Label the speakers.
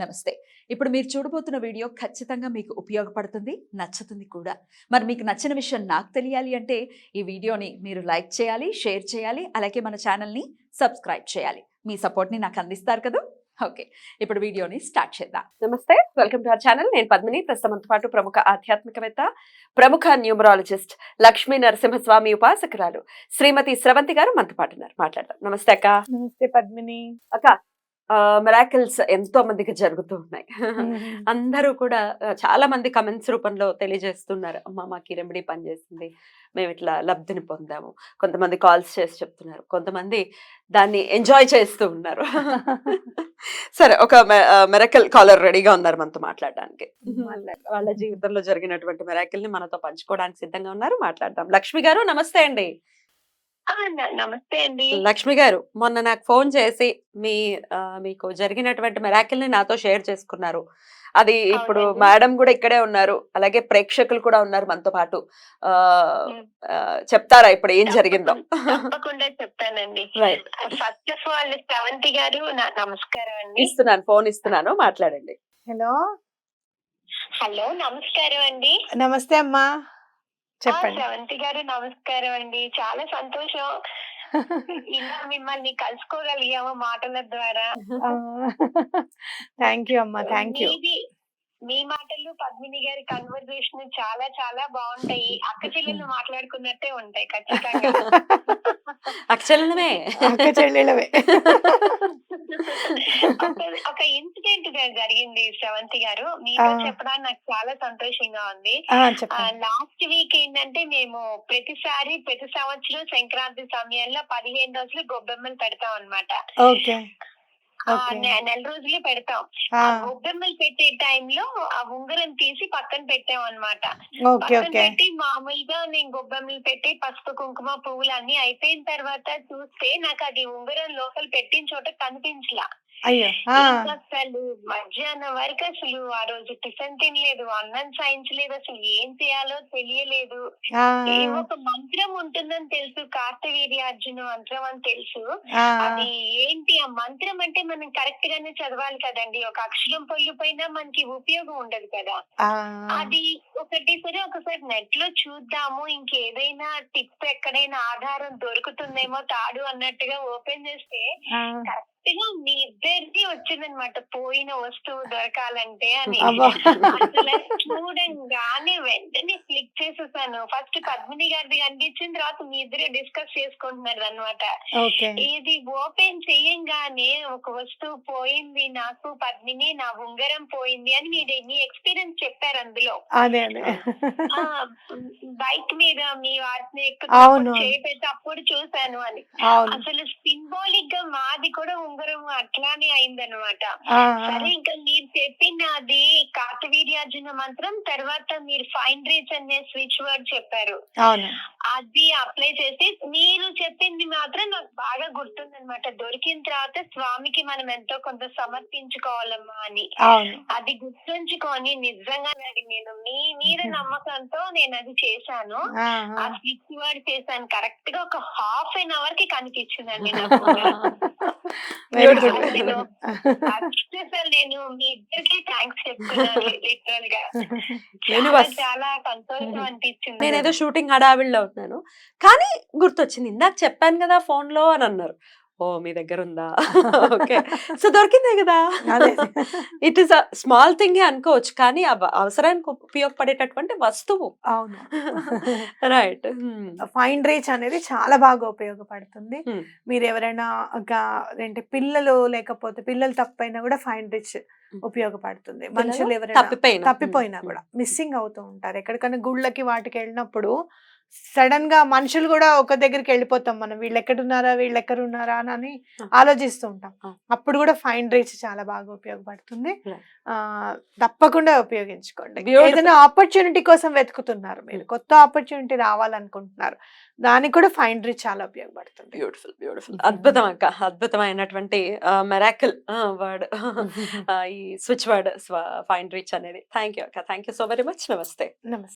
Speaker 1: నమస్తే. ఇప్పుడు మీరు చూడబోతున్న వీడియో ఖచ్చితంగా మీకు ఉపయోగపడుతుంది, నచ్చుతుంది కూడా. మరి మీకు నచ్చిన విషయం నాకు తెలియాలి అంటే ఈ వీడియోని మీరు లైక్ చేయాలి, షేర్ చేయాలి, అలాగే మన ఛానల్‌ని సబ్స్క్రైబ్ చేయాలి. మీ సపోర్ట్‌ని నాకు అందిస్తారు కదా! ఓకే. ఇప్పుడు వీడియోని స్టార్ట్ చేద్దాం.
Speaker 2: నమస్తే, వెల్కమ్ టు అవర్ ఛానల్. నేను పద్మిని. ప్రస్తుతంతో పాటు ప్రముఖ ఆధ్యాత్మికవేత్త, ప్రముఖ న్యూమరాలజిస్ట్, లక్ష్మీ నరసింహస్వామి ఉపాసకురాలు శ్రీమతి స్రవంతి గారు మనతో పాటు ఉన్నారు. మాట్లాడదాం. నమస్తే అక్క.
Speaker 3: నమస్తే పద్మిని.
Speaker 2: అక్క, మిరాకిల్స్ ఎంతో మందికి జరుగుతూ ఉన్నాయి. అందరూ కూడా చాలా మంది కమెంట్స్ రూపంలో తెలియజేస్తున్నారు, అమ్మ మాకు ఈ రెమెడీ పనిచేసింది, మేము ఇట్లా లబ్ధిని పొందాము. కొంతమంది కాల్స్ చేసి చెప్తున్నారు, కొంతమంది దాన్ని ఎంజాయ్ చేస్తూ ఉన్నారు. సరే, ఒక మిరాకిల్ కాలర్ రెడీగా ఉన్నారు మనతో మాట్లాడడానికి. వాళ్ళ జీవితంలో జరిగినటువంటి మిరాకిల్ ని మనతో పంచుకోవడానికి సిద్ధంగా ఉన్నారు. మాట్లాడదాం. లక్ష్మి గారు, నమస్తే అండి.
Speaker 4: నమస్తే అండి.
Speaker 2: లక్ష్మి గారు, మొన్న నాకు ఫోన్ చేసి మీకు జరిగినటువంటి మిరాకిల్ ని నాతో షేర్ చేసుకున్నారు. అది ఇప్పుడు
Speaker 4: అవునండి.
Speaker 2: మేడం కూడా ఇక్కడే ఉన్నారు, అలాగే ప్రేక్షకులు కూడా ఉన్నారు మనతో పాటు. చెప్తారా ఇప్పుడు ఏం జరిగిందో?
Speaker 4: తప్పకుండా చెప్తానండి.
Speaker 2: Right,
Speaker 4: first of all Sravanthi గారు నమస్కారం అండి.
Speaker 2: ఇస్తున్నాను, ఫోన్ ఇస్తున్నాను, మాట్లాడండి.
Speaker 3: హలో,
Speaker 4: హలో, నమస్కారం అండి.
Speaker 3: నమస్తే అమ్మా, చెప్పండి.
Speaker 4: శ్రవంతి గారు నమస్కారం అండి. చాలా సంతోషం ఇలా మిమ్మల్ని కలుసుకోగలిగాము మాటల ద్వారా.
Speaker 3: థ్యాంక్ యూ అమ్మా, థ్యాంక్ యూ.
Speaker 4: మీ మాటలు పద్మిని గారి కన్వర్జేషన్ చాలా చాలా బాగుంటాయి. అక్క చెల్లెళ్ళు మాట్లాడుకున్నట్టే ఉంటాయి ఖచ్చితంగా.
Speaker 2: అక్షరమే
Speaker 3: అక్క చెల్లెలవే.
Speaker 4: ఒక ఇన్సిడెంట్ జరిగింది శ్రవంతి గారు, మీతో చెప్పడానికి నాకు చాలా సంతోషంగా ఉంది.
Speaker 3: చెప్పండి.
Speaker 4: లాస్ట్ వీక్ ఏంటంటే మేము ప్రతి సంవత్సరం సంక్రాంతి సమయంలో 15 రోజులు గొబ్బెమ్మలు పెడతాం అన్నమాట.
Speaker 3: ఓకే,
Speaker 4: నెల రోజులు పెడతాం. ఆ గొబ్బెమ్మలు పెట్టే టైంలో ఆ ఉంగరం తీసి పక్కన పెట్టాం అన్నమాట.
Speaker 3: ఓకే,
Speaker 4: పక్కన
Speaker 3: ఓకే.
Speaker 4: పెట్టి మామూలుగా నేను గొబ్బెమ్మలు పెట్టి పసుపు కుంకుమ పువ్వులు అన్ని అయిపోయిన తర్వాత చూస్తే నాకు అది ఉంగరం లోపల పెట్టిన చోట కనిపించలా.
Speaker 3: అయ్యో.
Speaker 4: ఇంకా అసలు మధ్యాహ్నం వరకు అసలు ఆ రోజు టిఫిన్ తినలేదు, అన్నం సాయించలేదు, అసలు ఏం చేయాలో తెలియలేదు. ఒక మంత్రం ఉంటుందని తెలుసు, కార్తవీర్యార్జున మంత్రం అని తెలుసు. అది ఏంటి ఆ మంత్రం అంటే మనం కరెక్ట్ గానే చదవాలి కదండి. ఒక అక్షరం పొల్లిపోయినా మనకి ఉపయోగం ఉండదు కదా. అది ఒకసారి నెట్ లో చూద్దాము, ఇంకేదైనా టిప్ ఎక్కడైనా ఆధారం దొరుకుతుందేమో తాడు అన్నట్టుగా ఓపెన్ చేస్తే కరెక్ట్ గా మీ ఇద్దరికి వచ్చిందనమాట, పోయిన వస్తువు దొరకాలంటే అని. అసలు చూడంగానే వెంటనే క్లిక్ చేసేసాను. ఫస్ట్ పద్మిని గారిది కనిపించిన తర్వాత మీ ఇద్దరే డిస్కస్ చేసుకుంటున్నారు అనమాట. ఇది ఓపెన్ చెయ్యంగానే ఒక వస్తువు పోయింది నాకు పద్మిని, నా ఉంగరం పోయింది అని మీ ఎక్స్పీరియన్స్ చెప్పారు అందులో. బైక్ మీద మీ వాటిని చేపెట్టి అప్పుడు చూసాను అని. అసలు సింబాలిక్ గా మాది కూడా ఉంగరం అట్లానే అయిందనమాట. సరే, ఇంకా మీరు చెప్పింది కార్తవీర్యార్జున మంత్రం, తర్వాత మీరు ఫైండ్ రీచ్ అనే స్విచ్ వర్డ్ చెప్పారు, అది అప్లై చేసి మీరు చెప్పింది మాత్రం నాకు బాగా గుర్తుందనమాట. దొరికిన తర్వాత స్వామికి మనం ఎంతో కొంత సమర్పించుకోవాలమ్మా అని. అది గుర్తుంచుకొని నిజంగా నేను మీ మీద నమ్మకంతో నేను అది చేశాను. ఆ స్విచ్ వర్డ్ చేశాను, కరెక్ట్ గా ఒక హాఫ్ అన్ అవర్ కి కనిపించిందండి నాకు. అసలు నేను మీ ఇద్దరికి థ్యాంక్స్ చెప్తున్నాను లిటరల్ గా. చాలా సంతోషం అనిపించింది.
Speaker 2: నేనేదో షూటింగ్ హడావిడిలో ఉన్నాను, కానీ గుర్తొచ్చింది, ఇందాక చెప్పాను కదా ఫోన్ లో అని అన్నారు. ఓ, మీ దగ్గర ఉందా? ఓకే, సో దొరికిందే కదా. It is a small thing అనుకోవచ్చు, కానీ అవసరానికి ఉపయోగపడేటటువంటి వస్తువు.
Speaker 3: అవును,
Speaker 2: రైట్.
Speaker 3: ఫైండ్ రీచ్ అనేది చాలా బాగా ఉపయోగపడుతుంది. మీరు ఎవరైనా అంటే పిల్లలు లేకపోతే పిల్లలు తప్పైనా కూడా ఫైండ్ రీచ్ ఉపయోగపడుతుంది. మనుషులు ఎవరైనా తప్పిపోయినా కూడా మిస్సింగ్ అవుతూ ఉంటారు. ఎక్కడికైనా గుళ్ళకి వాటికి వెళ్ళినప్పుడు సడన్ గా మనుషులు కూడా ఒక దగ్గరికి వెళ్ళిపోతాం, మనం వీళ్ళు ఎక్కడున్నారా అని ఆలోచిస్తూ ఉంటాం. అప్పుడు కూడా ఫైండ్ రీచ్ చాలా బాగా ఉపయోగపడుతుంది. తప్పకుండా ఉపయోగించుకోండి. ఏదైనా ఆపర్చునిటీ కోసం వెతుకుతున్నారు, మీరు కొత్త ఆపర్చునిటీ రావాలనుకుంటున్నారు, దానికి కూడా ఫైండ్ రీచ్ చాలా ఉపయోగపడుతుంది.
Speaker 2: బ్యూటిఫుల్, బ్యూటిఫుల్, అద్భుతం అక్క. అద్భుతమైనటువంటి మిరాకిల్ వర్డ్ ఈ స్విచ్ వర్డ్ ఫైండ్ రీచ్ అనేది. థ్యాంక్ యూ అక్క, thank you so very much. నమస్తే.
Speaker 3: నమస్తే.